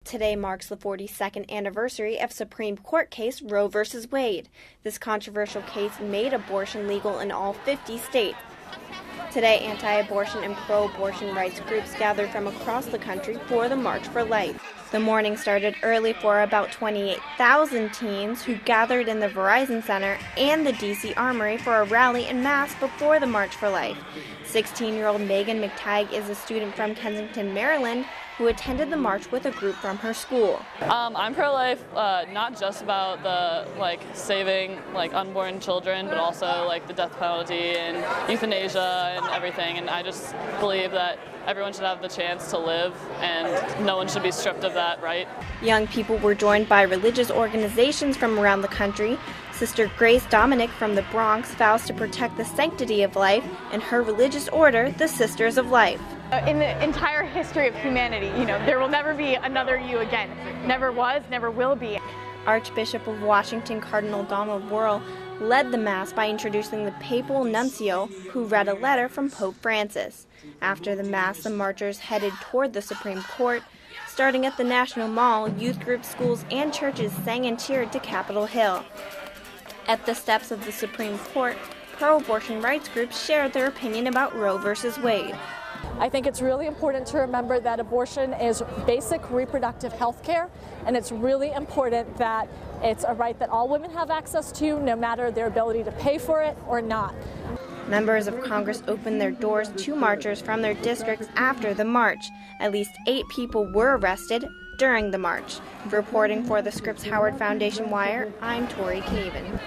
Today marks the 42nd anniversary of Supreme Court case Roe v. Wade. This controversial case made abortion legal in all 50 states. Today, anti-abortion and pro-abortion rights groups gathered from across the country for the March for Life. The morning started early for about 28,000 teens who gathered in the Verizon Center and the D.C. Armory for a rally en masse before the March for Life. 16-year-old Megan McTighe is a student from Kensington, Maryland, who attended the march with a group from her school. I'm pro-life, not just about the saving unborn children, but also the death penalty and euthanasia and everything. And I just believe that everyone should have the chance to live, and no one should be stripped of that right. Young people were joined by religious organizations from around the country. Sister Grace Dominic from the Bronx vows to protect the sanctity of life, and her religious order, the Sisters of Life. In the entire history of humanity, there will never be another you again. Never was, never will be. Archbishop of Washington Cardinal Donald Wuerl led the Mass by introducing the papal nuncio, who read a letter from Pope Francis. After the Mass, the marchers headed toward the Supreme Court. Starting at the National Mall, youth groups, schools, and churches sang and cheered to Capitol Hill. At the steps of the Supreme Court, pro-abortion rights groups shared their opinion about Roe v. Wade. I think it's really important to remember that abortion is basic reproductive health care, and it's really important that it's a right that all women have access to, no matter their ability to pay for it or not. Members of Congress opened their doors to marchers from their districts after the march. At least 8 people were arrested during the march. Reporting for the Scripps Howard Foundation Wire, I'm Tori Caven.